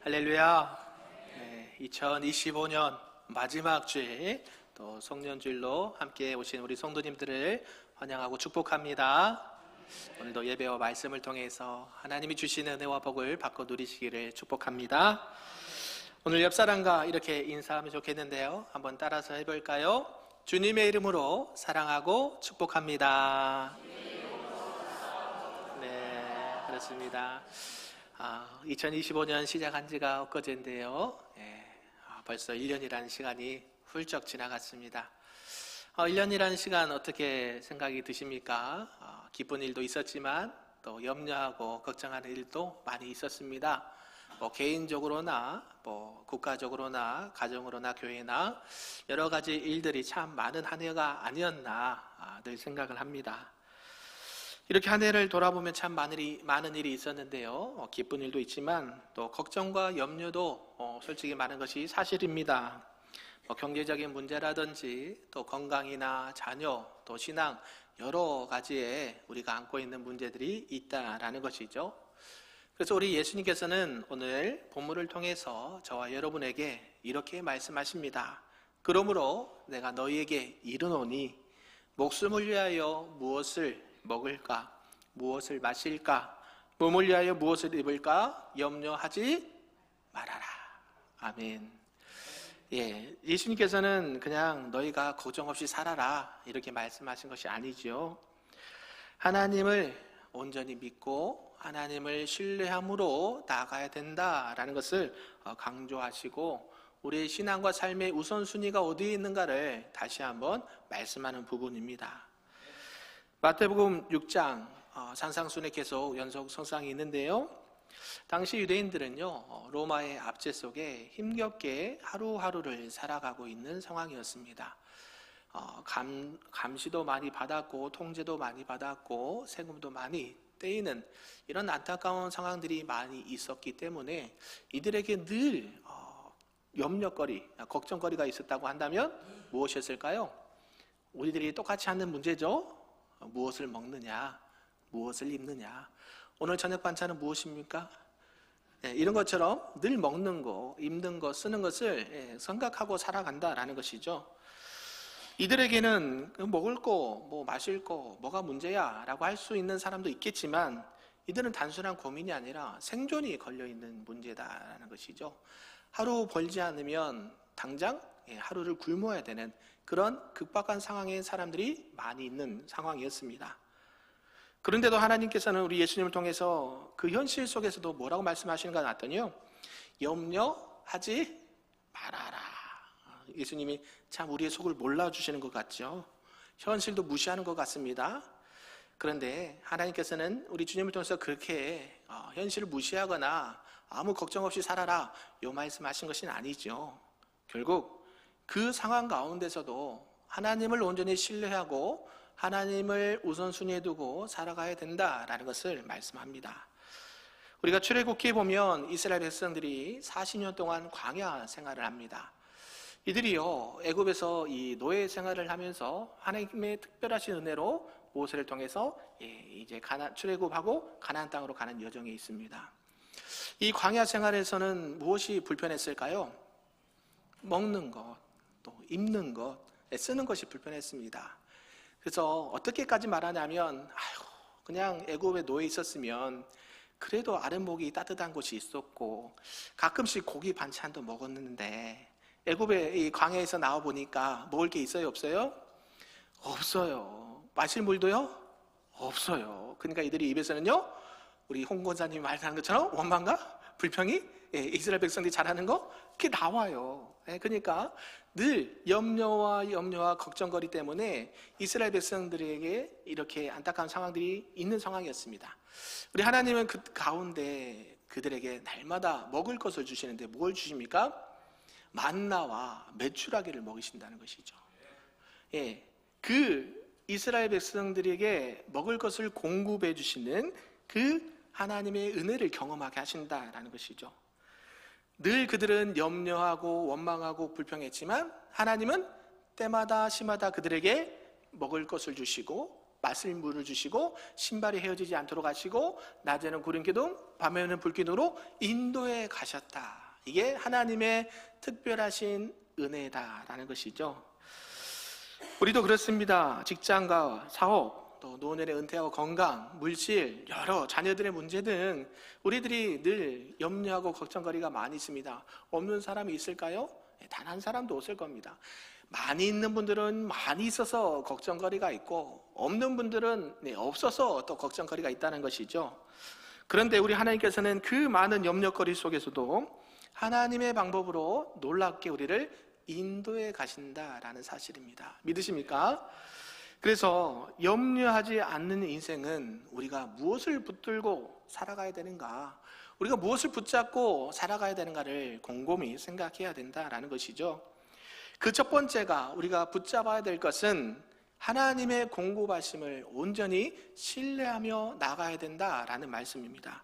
할렐루야. 2025년 마지막 주일 또 송년주일로 함께 오신 우리 성도님들을 환영하고 축복합니다. 오늘도 예배와 말씀을 통해서 하나님이 주시는 은혜와 복을 받고 누리시기를 축복합니다. 오늘 옆 사람과 이렇게 인사하면 좋겠는데요, 한번 따라서 해볼까요? 주님의 이름으로 사랑하고 축복합니다. 네, 그렇습니다. 2025년 시작한 지가 엊그제인데요. 벌써 1년이라는 시간이 훌쩍 지나갔습니다. 1년이라는 시간 어떻게 생각이 드십니까? 기쁜 일도 있었지만 또 염려하고 걱정하는 일도 많이 있었습니다. 개인적으로나 국가적으로나 가정으로나 교회나 여러 가지 일들이 참 많은 한 해가 아니었나 늘 생각을 합니다. 이렇게 한 해를 돌아보면 참 많은 일이 있었는데요. 기쁜 일도 있지만 또 걱정과 염려도 솔직히 많은 것이 사실입니다. 경제적인 문제라든지 또 건강이나 자녀, 또 신앙 여러 가지에 우리가 안고 있는 문제들이 있다라는 것이죠. 그래서 우리 예수님께서는 오늘 본문을 통해서 저와 여러분에게 이렇게 말씀하십니다. 그러므로 내가 너희에게 이르노니 목숨을 위하여 무엇을 먹을까? 무엇을 마실까? 몸을 위하여 무엇을 입을까? 염려하지 말아라. 아멘. 예수님께서는 그냥 너희가 걱정 없이 살아라 이렇게 말씀하신 것이 아니죠. 하나님을 온전히 믿고 하나님을 신뢰함으로 나아가야 된다라는 것을 강조하시고 우리의 신앙과 삶의 우선순위가 어디에 있는가를 다시 한번 말씀하는 부분입니다. 마태복음 6장 산상순에 계속 연속 성상이 있는데요. 당시 유대인들은요, 로마의 압제 속에 힘겹게 하루하루를 살아가고 있는 상황이었습니다. 감시도 많이 받았고 통제도 많이 받았고 세금도 많이 떼이는 이런 안타까운 상황들이 많이 있었기 때문에 이들에게 늘 염려거리, 걱정거리가 있었다고 한다면 무엇이었을까요? 우리들이 똑같이 하는 문제죠. 무엇을 먹느냐, 무엇을 입느냐, 오늘 저녁 반찬은 무엇입니까? 이런 것처럼 늘 먹는 거, 입는 거, 쓰는 것을 생각하고 살아간다라는 것이죠. 이들에게는 먹을 거, 마실 거, 뭐가 문제야 라고 할 수 있는 사람도 있겠지만 이들은 단순한 고민이 아니라 생존이 걸려있는 문제다라는 것이죠. 하루 벌지 않으면 당장 하루를 굶어야 되는 그런 급박한 상황의 사람들이 많이 있는 상황이었습니다. 그런데도 하나님께서는 우리 예수님을 통해서 그 현실 속에서도 뭐라고 말씀하시는가 봤더니요, 염려하지 말아라. 예수님이 참 우리의 속을 몰라주시는 것 같죠. 현실도 무시하는 것 같습니다. 그런데 하나님께서는 우리 주님을 통해서 그렇게 현실을 무시하거나 아무 걱정 없이 살아라 이 말씀하신 것은 아니죠. 결국 그 상황 가운데서도 하나님을 온전히 신뢰하고 하나님을 우선순위에 두고 살아가야 된다라는 것을 말씀합니다. 우리가 출애굽기에 보면 이스라엘 백성들이 40년 동안 광야 생활을 합니다. 이들이요, 애굽에서 이 노예 생활을 하면서 하나님의 특별하신 은혜로 모세를 통해서 이제 출애굽하고 가나안 땅으로 가는 여정에 있습니다. 이 광야 생활에서는 무엇이 불편했을까요? 먹는 것, 또 입는 것, 쓰는 것이 불편했습니다. 그래서 어떻게까지 말하냐면 그냥 애굽에 노예 있었으면 그래도 아랫목이 따뜻한 곳이 있었고 가끔씩 고기 반찬도 먹었는데 애굽의 이 광야에서 나와 보니까 먹을 게 있어요, 없어요? 없어요. 마실 물도요? 없어요. 그러니까 이들이 입에서는요, 우리 홍 권사님이 말하는 것처럼 원망과 불평이 이스라엘 백성들이 잘하는 거 그게 나와요. 그러니까 늘 염려와 걱정거리 때문에 이스라엘 백성들에게 이렇게 안타까운 상황들이 있는 상황이었습니다. 우리 하나님은 그 가운데 그들에게 날마다 먹을 것을 주시는데 뭘 주십니까? 만나와 메추라기를 먹이신다는 것이죠. 그 이스라엘 백성들에게 먹을 것을 공급해 주시는 그 하나님의 은혜를 경험하게 하신다라는 것이죠. 늘 그들은 염려하고 원망하고 불평했지만 하나님은 때마다 시마다 그들에게 먹을 것을 주시고 마실 물을 주시고 신발이 헤어지지 않도록 하시고 낮에는 구름 기둥 밤에는 불 기둥으로 인도해 가셨다. 이게 하나님의 특별하신 은혜다라는 것이죠. 우리도 그렇습니다. 직장과 사업, 또 노년의 은퇴하고 건강, 물질, 여러 자녀들의 문제 등 우리들이 늘 염려하고 걱정거리가 많이 있습니다. 없는 사람이 있을까요? 단 한 사람도 없을 겁니다. 많이 있는 분들은 많이 있어서 걱정거리가 있고, 없는 분들은 없어서 또 걱정거리가 있다는 것이죠. 그런데 우리 하나님께서는 그 많은 염려거리 속에서도 하나님의 방법으로 놀랍게 우리를 인도해 가신다라는 사실입니다. 믿으십니까? 그래서 염려하지 않는 인생은 우리가 무엇을 붙들고 살아가야 되는가, 우리가 무엇을 붙잡고 살아가야 되는가를 곰곰이 생각해야 된다라는 것이죠. 그 첫 번째가 우리가 붙잡아야 될 것은 하나님의 공급하심을 온전히 신뢰하며 나가야 된다라는 말씀입니다.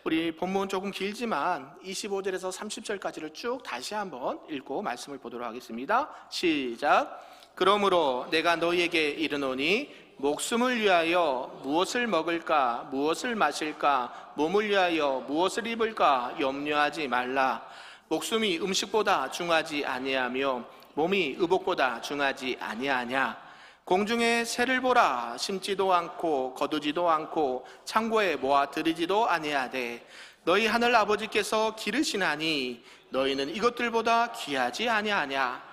우리 본문 조금 길지만 25절에서 30절까지를 쭉 다시 한번 읽고 말씀을 보도록 하겠습니다. 시작. 그러므로 내가 너희에게 이르노니 목숨을 위하여 무엇을 먹을까, 무엇을 마실까, 몸을 위하여 무엇을 입을까 염려하지 말라. 목숨이 음식보다 중하지 아니하며 몸이 의복보다 중하지 아니하냐. 공중의 새를 보라. 심지도 않고 거두지도 않고 창고에 모아 들이지도 아니하되 너희 하늘 아버지께서 기르시나니 너희는 이것들보다 귀하지 아니하냐.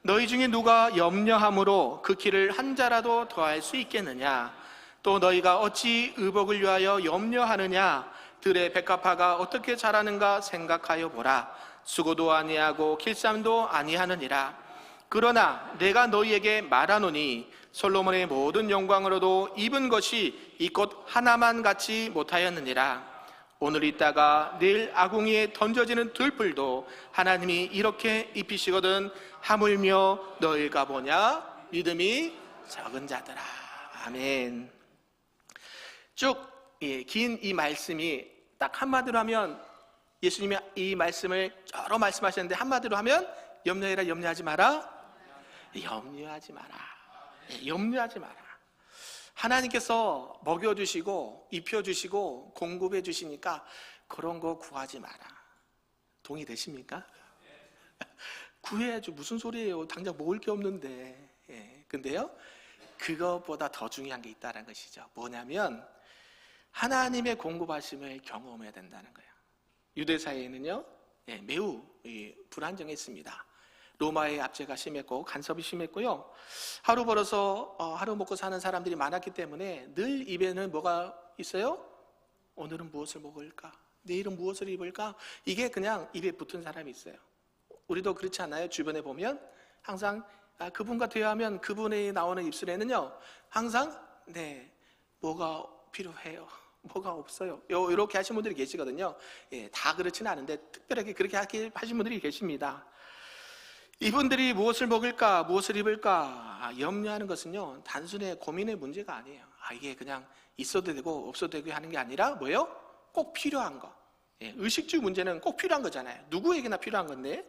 너희 중에 누가 염려함으로 그 키를 한 자라도 더할 수 있겠느냐. 또 너희가 어찌 의복을 위하여 염려하느냐. 들의 백합화가 어떻게 자라는가 생각하여 보라. 수고도 아니하고 길쌈도 아니하느니라. 그러나 내가 너희에게 말하노니 솔로몬의 모든 영광으로도 입은 것이 이 꽃 하나만 같이 못하였느니라. 오늘 있다가 내일 아궁이에 던져지는 들풀도 하나님이 이렇게 입히시거든 하물며 너희가 보냐 믿음이 적은 자들아. 아멘. 쭉 긴 이 말씀이 딱 한마디로 하면, 예수님이 이 말씀을 여러 말씀하셨는데 한마디로 하면 염려해라, 염려하지 마라, 염려하지 마라, 염려하지 마라. 하나님께서 먹여주시고 입혀주시고 공급해주시니까 그런 거 구하지 마라. 동의되십니까? 구해야죠. 무슨 소리예요? 당장 먹을 게 없는데. 근데요, 그것보다 더 중요한 게 있다는 것이죠. 뭐냐면 하나님의 공급하심을 경험해야 된다는 거예요. 유대 사회에는요, 매우 불안정했습니다. 로마의 압제가 심했고 간섭이 심했고요. 하루 벌어서 하루 먹고 사는 사람들이 많았기 때문에 늘 입에는 뭐가 있어요? 오늘은 무엇을 먹을까? 내일은 무엇을 입을까? 이게 그냥 입에 붙은 사람이 있어요. 우리도 그렇지 않나요? 주변에 보면 항상 그분과 대화하면 그분이 나오는 입술에는요, 항상 뭐가 필요해요, 뭐가 없어요, 이렇게 하신 분들이 계시거든요. 다 그렇지는 않은데 특별하게 그렇게 하신 분들이 계십니다. 이분들이 무엇을 먹을까, 무엇을 입을까 염려하는 것은요, 단순히 고민의 문제가 아니에요. 이게 그냥 있어도 되고 없어도 되고 하는 게 아니라 뭐예요? 꼭 필요한 거. 의식주 문제는 꼭 필요한 거잖아요. 누구에게나 필요한 건데,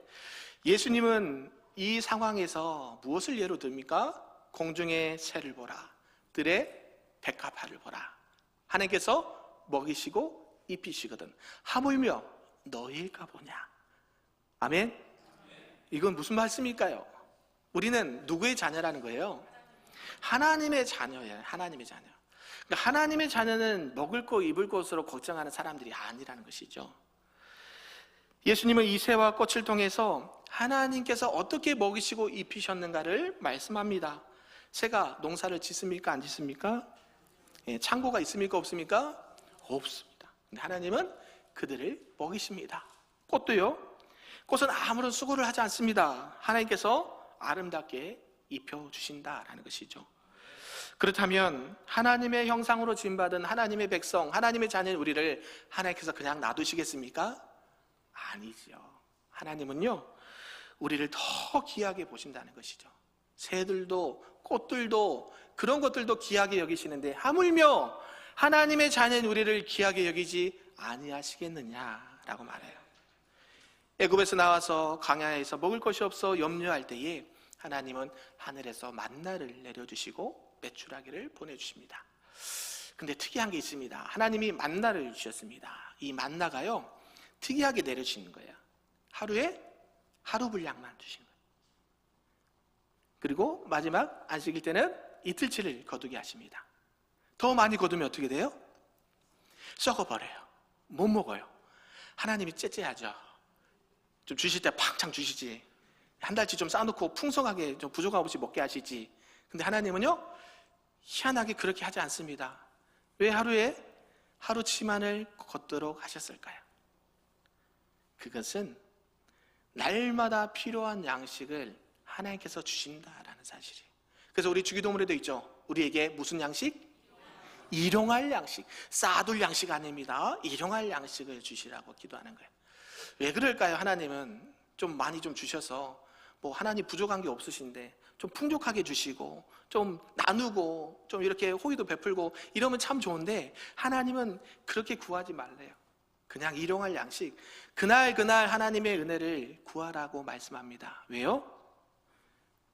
예수님은 이 상황에서 무엇을 예로 듭니까? 공중의 새를 보라, 들의 백합화를 보라. 하나님께서 먹이시고 입히시거든 하물며 너희일까 보냐. 아멘. 이건 무슨 말씀일까요? 우리는 누구의 자녀라는 거예요? 하나님의 자녀예요. 하나님의 자녀. 그러니까 하나님의 자녀는 먹을 것, 입을 것으로 걱정하는 사람들이 아니라는 것이죠. 예수님은 이 새와 꽃을 통해서 하나님께서 어떻게 먹이시고 입히셨는가를 말씀합니다. 새가 농사를 짓습니까? 안 짓습니까? 창고가 있습니까? 없습니까? 없습니다. 근데 하나님은 그들을 먹이십니다. 꽃도요, 꽃은 아무런 수고를 하지 않습니다. 하나님께서 아름답게 입혀주신다라는 것이죠. 그렇다면 하나님의 형상으로 지음받은 하나님의 백성, 하나님의 자녀인 우리를 하나님께서 그냥 놔두시겠습니까? 아니죠. 하나님은요, 우리를 더 귀하게 보신다는 것이죠. 새들도 꽃들도 그런 것들도 귀하게 여기시는데 하물며 하나님의 자녀인 우리를 귀하게 여기지 아니하시겠느냐라고 말해요. 애굽에서 나와서 광야에서 먹을 것이 없어 염려할 때에 하나님은 하늘에서 만나를 내려주시고 메추라기를 보내주십니다. 근데 특이한 게 있습니다. 하나님이 만나를 주셨습니다. 이 만나가요, 특이하게 내려주시는 거예요. 하루에 하루 분량만 주시는 거예요. 그리고 마지막 안식일 때는 이틀치를 거두게 하십니다. 더 많이 거두면 어떻게 돼요? 썩어버려요. 못 먹어요. 하나님이 째째하죠. 좀 주실 때 팡창 주시지. 한 달치 좀 쌓아놓고 풍성하게 좀 부족함 없이 먹게 하시지. 근데 하나님은요, 희한하게 그렇게 하지 않습니다. 왜 하루에 하루치만을 걷도록 하셨을까요? 그것은 날마다 필요한 양식을 하나님께서 주신다라는 사실이에요. 그래서 우리 주기도문에도 있죠. 우리에게 무슨 양식? 일용할 양식, 쌓아둘 양식 아닙니다. 일용할 양식을 주시라고 기도하는 거예요. 왜 그럴까요? 하나님은 좀 많이 좀 주셔서 뭐 하나님 부족한 게 없으신데 좀 풍족하게 주시고 좀 나누고 좀 이렇게 호의도 베풀고 이러면 참 좋은데, 하나님은 그렇게 구하지 말래요. 그냥 일용할 양식, 그날 하나님의 은혜를 구하라고 말씀합니다. 왜요?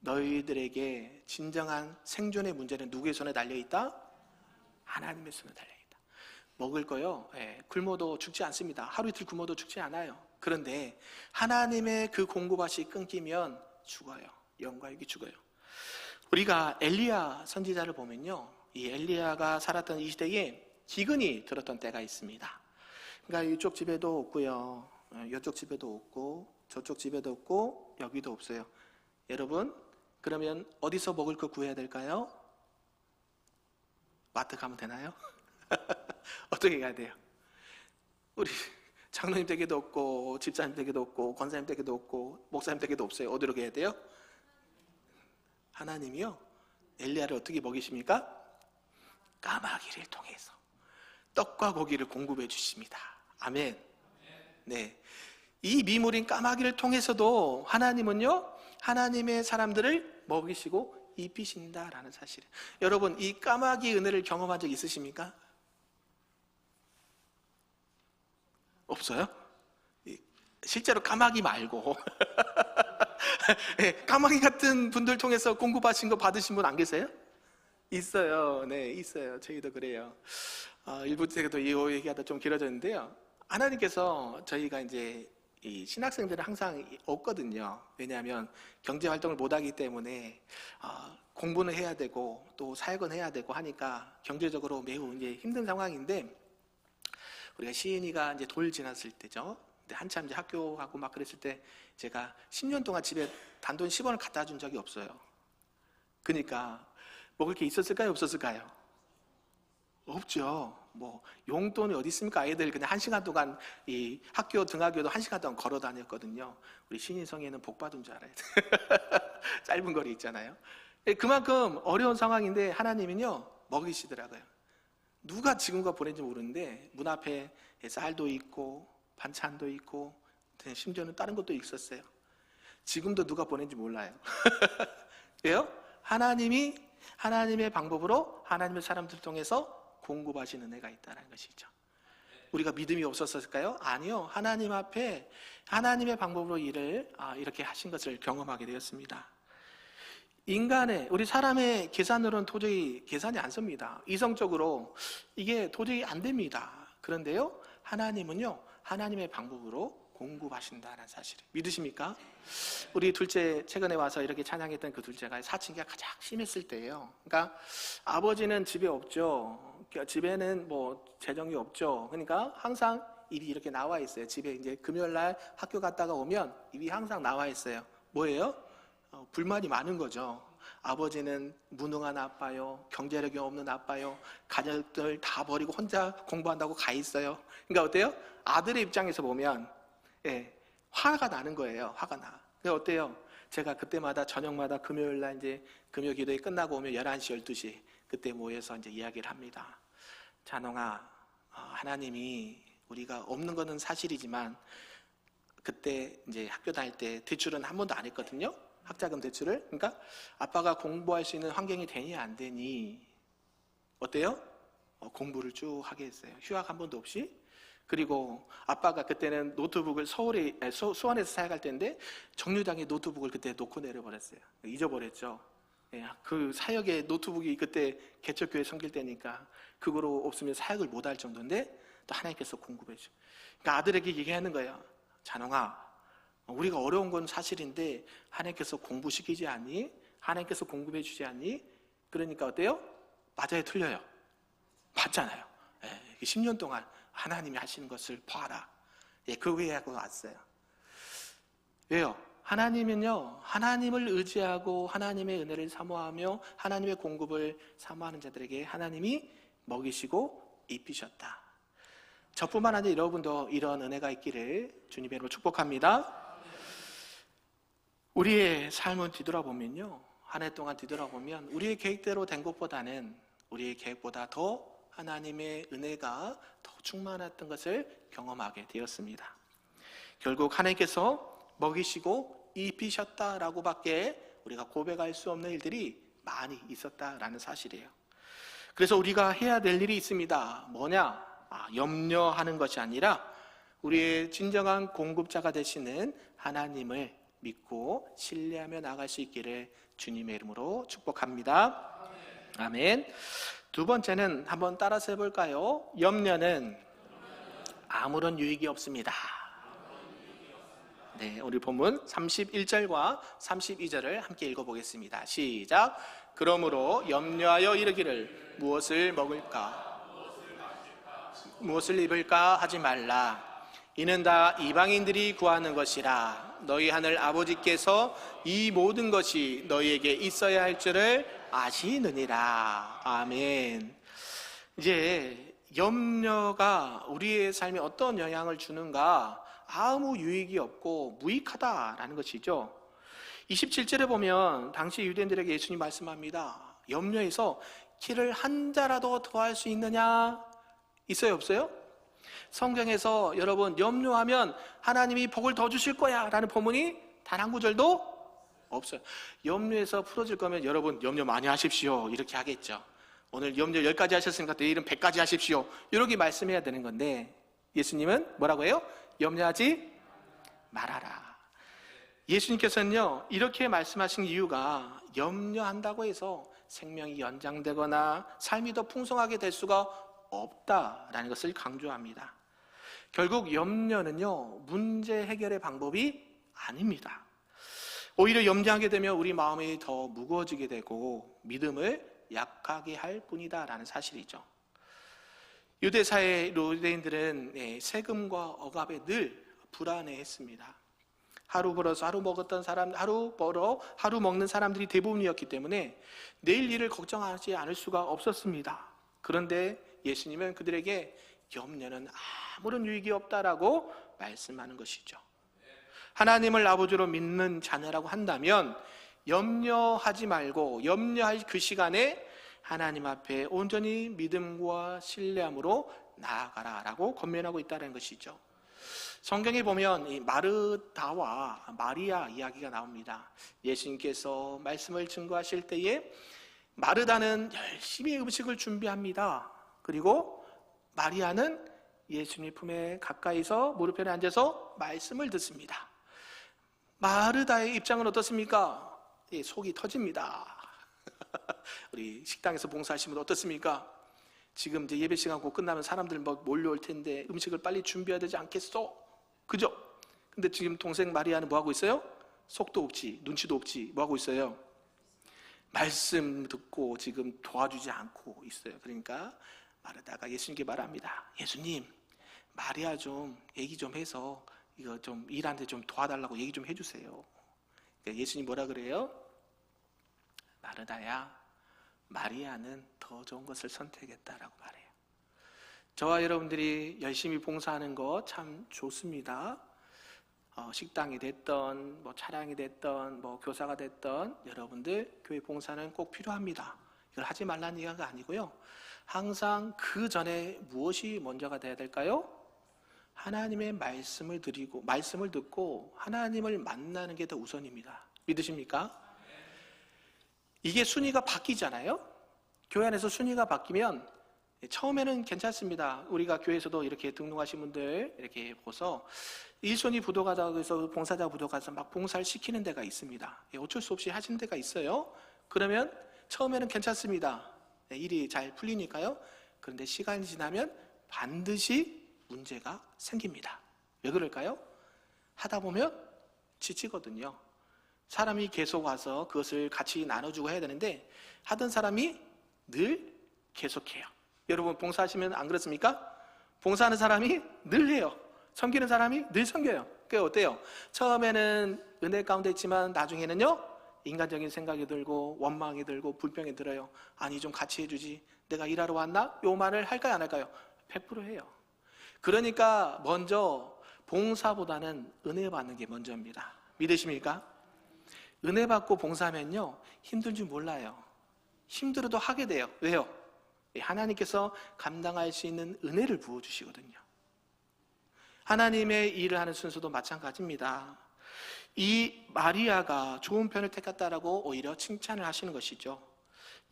너희들에게 진정한 생존의 문제는 누구의 손에 달려있다? 하나님의 손에 달려있다. 먹을 거요, 굶어도 죽지 않습니다. 하루 이틀 굶어도 죽지 않아요. 그런데 하나님의 그 공급하시 끊기면 죽어요. 영과 육이 죽어요. 우리가 엘리야 선지자를 보면요, 이 엘리야가 살았던 이 시대에 기근이 들었던 때가 있습니다. 그러니까 이쪽 집에도 없고요, 이쪽 집에도 없고, 저쪽 집에도 없고, 여기도 없어요. 여러분, 그러면 어디서 먹을 거 구해야 될까요? 마트 가면 되나요? 어떻게 가야 돼요? 우리 장로님 댁에도 없고, 집사님 댁에도 없고, 권사님 댁에도 없고, 목사님 댁에도 없어요. 어디로 가야 돼요? 하나님이요, 엘리야를 어떻게 먹이십니까? 까마귀를 통해서 떡과 고기를 공급해 주십니다. 아멘. 네, 이 미물인 까마귀를 통해서도 하나님은요, 하나님의 사람들을 먹이시고 입히신다라는 사실이에요. 여러분, 이 까마귀 은혜를 경험한 적 있으십니까? 없어요? 실제로 까마귀 말고 까마귀 같은 분들 통해서 공급하신 거 받으신 분 안 계세요? 있어요. 네, 있어요. 저희도 그래요. 일부 때도 이 얘기하다 좀 길어졌는데요, 하나님께서 저희가 이제 이 신학생들은 항상 없거든요. 왜냐하면 경제 활동을 못하기 때문에 공부는 해야 되고 또 사역은 해야 되고 하니까 경제적으로 매우 이제 힘든 상황인데, 우리가 시인이가 이제 돌 지났을 때죠. 근데 한참 이제 학교 가고 막 그랬을 때 제가 10년 동안 집에 단돈 10원을 갖다 준 적이 없어요. 그러니까 먹을 게 있었을까요? 없었을까요? 없죠. 뭐 용돈이 어디 있습니까? 아이들 그냥 1시간 동안 이 학교 등하교도 1시간 동안 걸어 다녔거든요. 우리 신인성에는 복 받은 줄 알아요. 짧은 거리 있잖아요. 그만큼 어려운 상황인데 하나님은요, 먹이시더라고요. 누가 지금과 보낸지 모르는데 문 앞에 쌀도 있고 반찬도 있고 심지어는 다른 것도 있었어요. 지금도 누가 보낸지 몰라요. 왜요? 하나님이 하나님의 방법으로 하나님의 사람들 통해서 공급하시는 은혜가 있다는 것이죠. 우리가 믿음이 없었을까요? 아니요. 하나님 앞에 하나님의 방법으로 일을 이렇게 하신 것을 경험하게 되었습니다. 인간의, 우리 사람의 계산으로는 도저히 계산이 안 섭니다. 이성적으로 이게 도저히 안 됩니다. 그런데요, 하나님은요, 하나님의 방법으로 공급하신다는 사실을 믿으십니까? 우리 둘째 최근에 와서 이렇게 찬양했던 그 둘째가 사춘기가 가장 심했을 때예요. 그러니까 아버지는 집에 없죠. 집에는 뭐 재정이 없죠. 그러니까 항상 입이 이렇게 나와 있어요. 집에 이제 금요일 날 학교 갔다가 오면 입이 항상 나와 있어요. 뭐예요? 불만이 많은 거죠. 아버지는 무능한 아빠요, 경제력이 없는 아빠요, 가족들 다 버리고 혼자 공부한다고 가 있어요. 그러니까 어때요? 아들의 입장에서 보면 화가 나는 거예요. 화가 나. 근데 어때요? 제가 그때마다 저녁마다 금요일 날 이제 금요 기도회 끝나고 오면 11시, 12시 그때 모여서 이제 이야기를 합니다. 찬홍아, 하나님이 우리가 없는 거는 사실이지만 그때 이제 학교 다닐 때 대출은 한 번도 안 했거든요. 학자금 대출을. 그러니까 아빠가 공부할 수 있는 환경이 되니 안 되니 어때요? 공부를 쭉 하게 했어요. 휴학 한 번도 없이. 그리고 아빠가 그때는 노트북을 수원에서 사역할 때인데 정류장에 노트북을 그때 놓고 내려버렸어요. 잊어버렸죠. 그 사역에 노트북이 그때 개척교회 섬길 때니까 그거로 없으면 사역을 못 할 정도인데 또 하나님께서 공급해 주죠. 그러니까 아들에게 얘기하는 거예요. 찬홍아, 우리가 어려운 건 사실인데 하나님께서 공부시키지 않니? 하나님께서 공급해 주지 않니? 그러니까 어때요? 맞아요, 틀려요? 맞잖아요. 10년 동안 하나님이 하시는 것을 봐라. 그 외하고 왔어요. 왜요? 하나님은요, 하나님을 의지하고 하나님의 은혜를 사모하며 하나님의 공급을 사모하는 자들에게 하나님이 먹이시고 입히셨다. 저뿐만 아니라 여러분도 이런 은혜가 있기를 주님의 이름으로 축복합니다. 우리의 삶을 뒤돌아보면요, 한 해 동안 뒤돌아보면 우리의 계획대로 된 것보다는 우리의 계획보다 더 하나님의 은혜가 더 충만했던 것을 경험하게 되었습니다. 결국 하나님께서 먹이시고 입히셨다라고 밖에 우리가 고백할 수 없는 일들이 많이 있었다라는 사실이에요. 그래서 우리가 해야 될 일이 있습니다. 뭐냐? 염려하는 것이 아니라 우리의 진정한 공급자가 되시는 하나님을 믿고 신뢰하며 나아갈 수 있기를 주님의 이름으로 축복합니다. 아멘. 두 번째는 한번 따라서 해볼까요? 염려는 아무런 유익이 없습니다. 네, 우리 본문 31절과 32절을 함께 읽어보겠습니다. 시작. 그러므로 염려하여 이르기를 무엇을 먹을까, 무엇을 입을까 하지 말라. 이는 다 이방인들이 구하는 것이라. 너희 하늘 아버지께서 이 모든 것이 너희에게 있어야 할 줄을 아시느니라. 아멘. 이제 염려가 우리의 삶에 어떤 영향을 주는가? 아무 유익이 없고 무익하다라는 것이죠. 27절에 보면 당시 유대인들에게 예수님 말씀합니다. 염려해서 키를 한 자라도 더할 수 있느냐? 있어요, 없어요? 성경에서 여러분 염려하면 하나님이 복을 더 주실 거야 라는 본문이 단 한 구절도 없어요. 염려해서 풀어질 거면 여러분 염려 많이 하십시오 이렇게 하겠죠. 오늘 염려 10가지 하셨으니까 내일은 100가지 하십시오 이렇게 말씀해야 되는 건데 예수님은 뭐라고 해요? 염려하지 말아라. 예수님께서는요 이렇게 말씀하신 이유가 염려한다고 해서 생명이 연장되거나 삶이 더 풍성하게 될 수가 없다라는 것을 강조합니다. 결국 염려는요 문제 해결의 방법이 아닙니다. 오히려 염려하게 되면 우리 마음이 더 무거워지게 되고 믿음을 약하게 할 뿐이다 라는 사실이죠. 유대사회 유대인들은 세금과 억압에 늘 불안해했습니다. 하루 벌어서 하루 먹었던 사람, 하루 벌어 하루 먹는 사람들이 대부분이었기 때문에 내일 일을 걱정하지 않을 수가 없었습니다. 그런데 예수님은 그들에게 염려는 아무런 유익이 없다라고 말씀하는 것이죠. 하나님을 아버지로 믿는 자녀라고 한다면 염려하지 말고 염려할 그 시간에 하나님 앞에 온전히 믿음과 신뢰함으로 나아가라라고 권면하고 있다는 것이죠. 성경에 보면 이 마르다와 마리아 이야기가 나옵니다. 예수님께서 말씀을 증거하실 때에 마르다는 열심히 음식을 준비합니다. 그리고 마리아는 예수님 품에 가까이서 무릎편에 앉아서 말씀을 듣습니다. 마르다의 입장은 어떻습니까? 속이 터집니다. 우리 식당에서 봉사하시는 분 어떻습니까? 지금 이제 예배 시간 곧 끝나면 사람들 막 몰려올 텐데 음식을 빨리 준비해야 되지 않겠어? 그죠? 근데 지금 동생 마리아는 뭐 하고 있어요? 속도 없지, 눈치도 없지, 뭐 하고 있어요? 말씀 듣고 지금 도와주지 않고 있어요. 그러니까 마르다가 예수님께 말합니다. 예수님, 마리아 좀 얘기 좀 해서 이거 좀 일하는데 좀 도와달라고 얘기 좀 해주세요. 그러니까 예수님 뭐라 그래요? 마르다야, 마리아는 더 좋은 것을 선택했다라고 말해요. 저와 여러분들이 열심히 봉사하는 거 참 좋습니다. 식당이 됐던 뭐 차량이 됐던 뭐 교사가 됐던 여러분들 교회 봉사는 꼭 필요합니다. 이걸 하지 말라는 얘기가 아니고요. 항상 그 전에 무엇이 먼저가 돼야 될까요? 하나님의 말씀을 드리고 말씀을 듣고 하나님을 만나는 게 더 우선입니다. 믿으십니까? 이게 순위가 바뀌잖아요. 교회 안에서 순위가 바뀌면 처음에는 괜찮습니다. 우리가 교회에서도 이렇게 등록하신 분들 이렇게 보서 1순위 부도가다고 해서 봉사자 부도가서 막 봉사를 시키는 데가 있습니다. 어쩔 수 없이 하시는 데가 있어요. 그러면 처음에는 괜찮습니다. 일이 잘 풀리니까요. 그런데 시간이 지나면 반드시 문제가 생깁니다. 왜 그럴까요? 하다 보면 지치거든요. 사람이 계속 와서 그것을 같이 나눠주고 해야 되는데 하던 사람이 늘 계속해요. 여러분 봉사하시면 안 그렇습니까? 봉사하는 사람이 늘 해요. 섬기는 사람이 늘 섬겨요. 그게 어때요? 처음에는 은혜 가운데 있지만 나중에는요, 인간적인 생각이 들고 원망이 들고 불평이 들어요. 아니 좀 같이 해주지, 내가 일하러 왔나? 요 말을 할까요 안 할까요? 100% 해요. 그러니까 먼저 봉사보다는 은혜 받는 게 먼저입니다. 믿으십니까? 은혜 받고 봉사하면요 힘들 줄 몰라요. 힘들어도 하게 돼요. 왜요? 하나님께서 감당할 수 있는 은혜를 부어주시거든요. 하나님의 일을 하는 순서도 마찬가지입니다. 이 마리아가 좋은 편을 택했다라고 오히려 칭찬을 하시는 것이죠.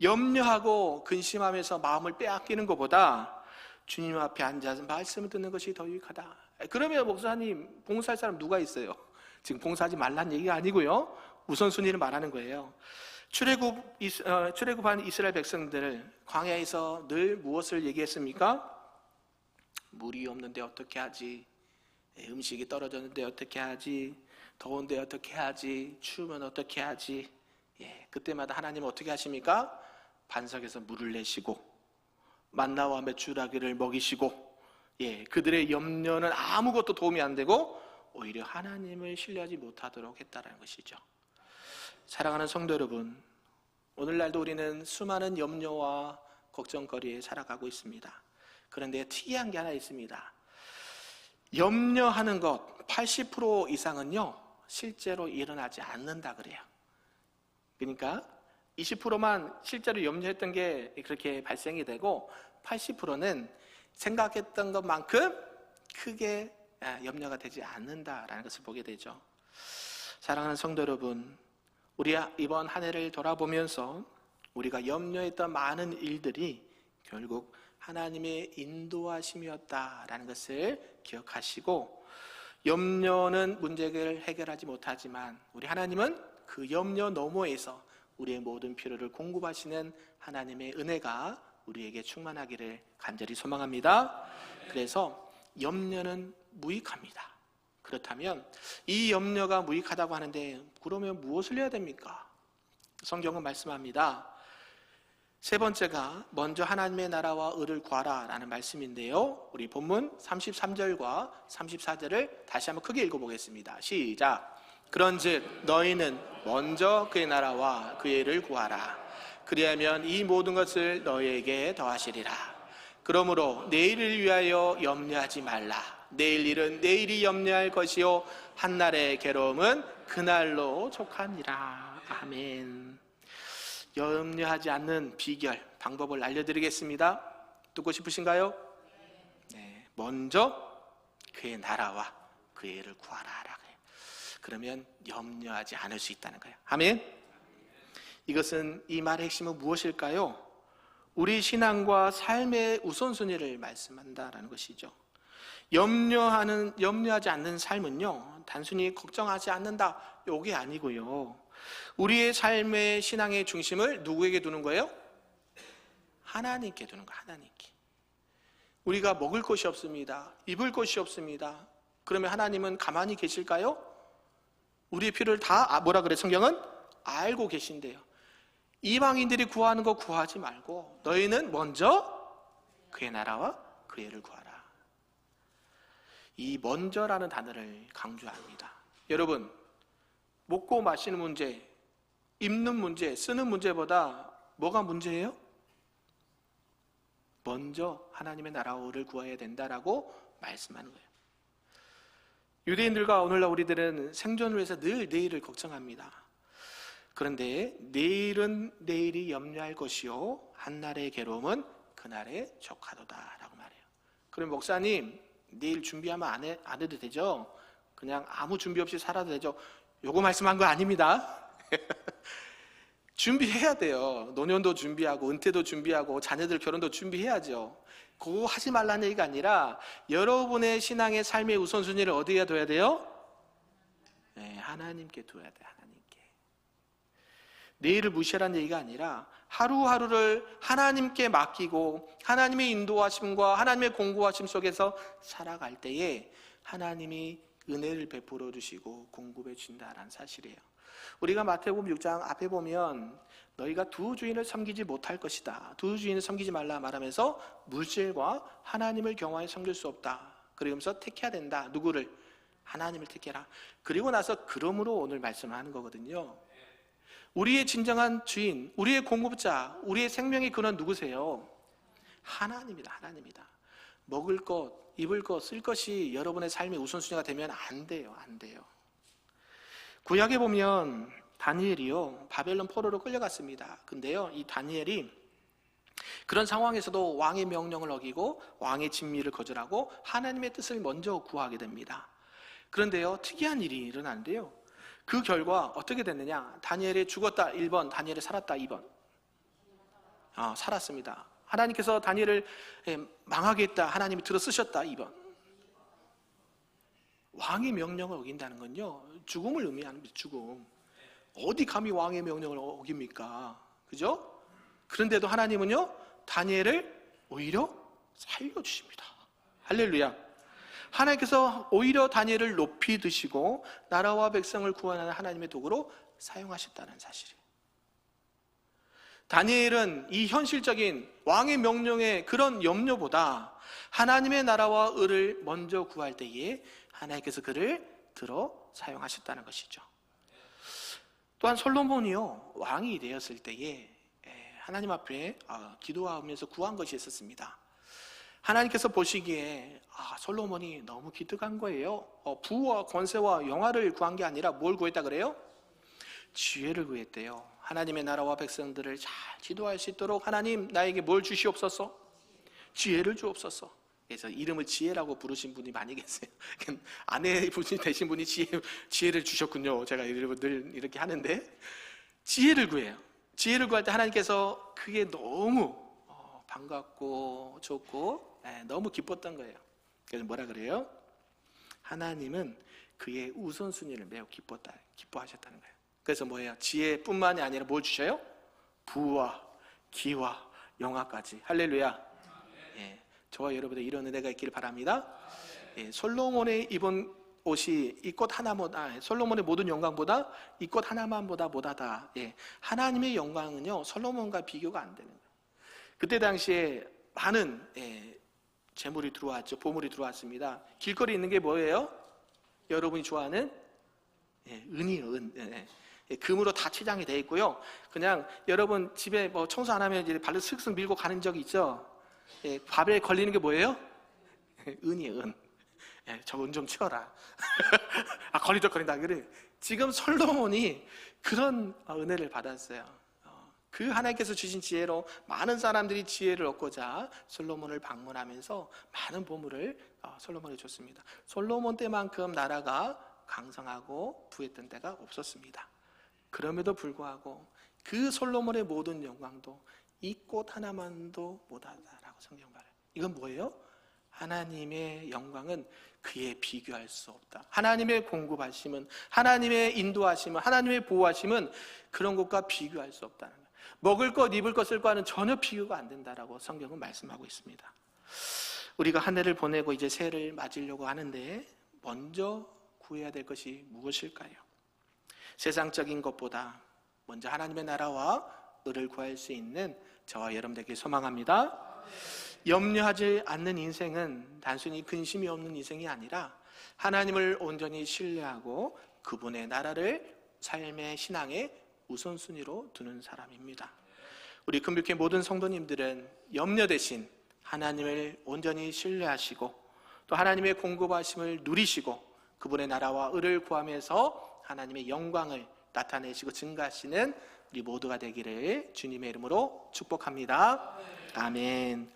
염려하고 근심하면서 마음을 빼앗기는 것보다 주님 앞에 앉아서 말씀을 듣는 것이 더 유익하다. 그러면 목사님 봉사할 사람 누가 있어요? 지금 봉사하지 말란 얘기가 아니고요, 우선순위를 말하는 거예요. 출애굽한 이스라엘 백성들 광야에서 늘 무엇을 얘기했습니까? 물이 없는데 어떻게 하지? 음식이 떨어졌는데 어떻게 하지? 더운데 어떻게 하지? 추우면 어떻게 하지? 그때마다 하나님은 어떻게 하십니까? 반석에서 물을 내시고 만나와 메추라기를 먹이시고, 그들의 염려는 아무것도 도움이 안 되고 오히려 하나님을 신뢰하지 못하도록 했다는 것이죠. 사랑하는 성도 여러분, 오늘날도 우리는 수많은 염려와 걱정거리에 살아가고 있습니다. 그런데 특이한 게 하나 있습니다. 염려하는 것 80% 이상은요 실제로 일어나지 않는다 그래요. 그러니까 20%만 실제로 염려했던 게 그렇게 발생이 되고 80%는 생각했던 것만큼 크게 염려가 되지 않는다라는 것을 보게 되죠. 사랑하는 성도 여러분, 우리 이번 한 해를 돌아보면서 우리가 염려했던 많은 일들이 결국 하나님의 인도하심이었다라는 것을 기억하시고, 염려는 문제를 해결하지 못하지만 우리 하나님은 그 염려 너머에서 우리의 모든 필요를 공급하시는 하나님의 은혜가 우리에게 충만하기를 간절히 소망합니다. 그래서 염려는 무익합니다. 그렇다면 이 염려가 무익하다고 하는데 그러면 무엇을 해야 됩니까? 성경은 말씀합니다. 세 번째가 먼저 하나님의 나라와 의를 구하라 라는 말씀인데요, 우리 본문 33절과 34절을 다시 한번 크게 읽어보겠습니다. 시작. 그런즉 너희는 먼저 그의 나라와 그의 의를 구하라. 그리하면 이 모든 것을 너희에게 더하시리라. 그러므로 내일을 위하여 염려하지 말라. 내일 일은 내일이 염려할 것이요 한날의 괴로움은 그날로 족하니라. 아멘. 염려하지 않는 비결, 방법을 알려드리겠습니다. 듣고 싶으신가요? 네, 먼저 그의 나라와 그의 의를 구하라. 그러면 염려하지 않을 수 있다는 거예요. 아멘. 이것은, 이 말의 핵심은 무엇일까요? 우리 신앙과 삶의 우선순위를 말씀한다라는 것이죠. 염려하지 않는 삶은요 단순히 걱정하지 않는다 이게 아니고요, 우리의 삶의 신앙의 중심을 누구에게 두는 거예요? 하나님께 두는 거예요. 하나님께. 우리가 먹을 것이 없습니다, 입을 것이 없습니다. 그러면 하나님은 가만히 계실까요? 우리의 필요를 다 뭐라 그래 성경은? 알고 계신대요. 이방인들이 구하는 거 구하지 말고 너희는 먼저 그의 나라와 그의 의를 구하라. 이 먼저라는 단어를 강조합니다. 여러분, 먹고 마시는 문제, 입는 문제, 쓰는 문제보다 뭐가 문제예요? 먼저 하나님의 나라와 의를 구해야 된다라고 말씀하는 거예요. 유대인들과 오늘날 우리들은 생존을 위해서 늘 내일을 걱정합니다. 그런데 내일은 내일이 염려할 것이요 한날의 괴로움은 그날의 족하도다 라고 말해요. 그럼 목사님, 내일 준비하면 안 해도 되죠? 그냥 아무 준비 없이 살아도 되죠? 요거 말씀한 거 아닙니다. 준비해야 돼요. 노년도 준비하고 은퇴도 준비하고 자녀들 결혼도 준비해야죠. 그거 하지 말라는 얘기가 아니라 여러분의 신앙의 삶의 우선순위를 어디에 둬야 돼요? 네, 하나님께 둬야 돼요. 하나님께. 내일을 무시하라는 얘기가 아니라 하루하루를 하나님께 맡기고 하나님의 인도하심과 하나님의 공급하심 속에서 살아갈 때에 하나님이 은혜를 베풀어 주시고 공급해 준다라는 사실이에요. 우리가 마태복음 6장 앞에 보면 너희가 두 주인을 섬기지 못할 것이다. 두 주인을 섬기지 말라 말하면서 물질과 하나님을 경화해 섬길 수 없다. 그러면서 택해야 된다. 누구를? 하나님을 택해라. 그리고 나서 그러므로 오늘 말씀을 하는 거거든요. 우리의 진정한 주인, 우리의 공급자, 우리의 생명의 근원 누구세요? 하나님이다. 하나님이다. 먹을 것, 입을 것, 쓸 것이 여러분의 삶의 우선순위가 되면 안 돼요. 안 돼요. 구약에 보면 다니엘이요, 바벨론 포로로 끌려갔습니다. 근데요, 이 다니엘이 그런 상황에서도 왕의 명령을 어기고 왕의 진미를 거절하고 하나님의 뜻을 먼저 구하게 됩니다. 그런데요, 특이한 일이 일어나는데요. 그 결과 어떻게 됐느냐? 다니엘이 죽었다 1번, 다니엘이 살았다 2번. 살았습니다. 하나님께서 다니엘을 망하게 했다, 하나님이 들어 쓰셨다 2번. 왕의 명령을 어긴다는 건요, 죽음을 의미합니다. 죽음. 어디 감히 왕의 명령을 어깁니까? 그죠? 그런데도 하나님은요, 다니엘을 오히려 살려주십니다. 할렐루야. 하나님께서 오히려 다니엘을 높이 드시고 나라와 백성을 구원하는 하나님의 도구로 사용하셨다는 사실이에요. 다니엘은 이 현실적인 왕의 명령의 그런 염려보다 하나님의 나라와 의를 먼저 구할 때에 하나님께서 그를 들어 사용하셨다는 것이죠. 또한 솔로몬이요, 왕이 되었을 때에 하나님 앞에 기도하면서 구한 것이 있었습니다. 하나님께서 보시기에 솔로몬이 너무 기특한 거예요. 부와 권세와 영화를 구한 게 아니라 뭘 구했다 그래요? 지혜를 구했대요. 하나님의 나라와 백성들을 잘 지도할 수 있도록 하나님 나에게 뭘 주시옵소서? 지혜를 주옵소서. 그래서 이름을 지혜라고 부르신 분이 많이 계세요. 아내 분이 되신 분이 지혜를 주셨군요. 제가 늘 이렇게 하는데, 지혜를 구해요. 지혜를 구할 때 하나님께서 그게 너무 반갑고 좋고 너무 기뻤던 거예요. 그래서 뭐라 그래요? 하나님은 그의 우선순위를 매우 기뻐하셨다는 거예요. 그래서 뭐예요? 지혜뿐만이 아니라 뭘 주셔요? 부와 기와 영화까지. 할렐루야. 저와 여러분들 이런 은혜가 있기를 바랍니다. 솔로몬의 입은 옷이 이 꽃 하나보다, 솔로몬의 모든 영광보다 이 꽃 하나만보다 못하다. 하나님의 영광은요, 솔로몬과 비교가 안 되는 거예요. 그때 당시에 많은 재물이 들어왔죠. 보물이 들어왔습니다. 길거리에 있는 게 뭐예요? 여러분이 좋아하는 은이에요. 은. 금으로 다 치장이 되어 있고요. 그냥 여러분 집에 뭐 청소 안 하면 이제 발로 슥슥 밀고 가는 적이 있죠. 밥에 걸리는 게 뭐예요? 은이에요. 은. 저 은 좀 치워라. 걸린다. 그래. 지금 솔로몬이 그런 은혜를 받았어요. 그 하나님께서 주신 지혜로 많은 사람들이 지혜를 얻고자 솔로몬을 방문하면서 많은 보물을 솔로몬에 줬습니다. 솔로몬 때만큼 나라가 강성하고 부했던 때가 없었습니다. 그럼에도 불구하고 그 솔로몬의 모든 영광도 이 꽃 하나만도 못하다라고 성경 말해요. 이건 뭐예요? 하나님의 영광은 그에 비교할 수 없다. 하나님의 공급하심은, 하나님의 인도하심은, 하나님의 보호하심은 그런 것과 비교할 수 없다는 거예요. 먹을 것, 입을 것, 쓸 것과는 전혀 비교가 안 된다라고 성경은 말씀하고 있습니다. 우리가 한 해를 보내고 이제 새해를 맞으려고 하는데 먼저 구해야 될 것이 무엇일까요? 세상적인 것보다 먼저 하나님의 나라와 의를 구할 수 있는 저와 여러분들에게 소망합니다. 염려하지 않는 인생은 단순히 근심이 없는 인생이 아니라 하나님을 온전히 신뢰하고 그분의 나라를 삶의 신앙의 우선순위로 두는 사람입니다. 우리 금빛교회 모든 성도님들은 염려 대신 하나님을 온전히 신뢰하시고 또 하나님의 공급하심을 누리시고 그분의 나라와 의를 구하면서 하나님의 영광을 나타내시고 증가하시는 우리 모두가 되기를 주님의 이름으로 축복합니다. 아멘.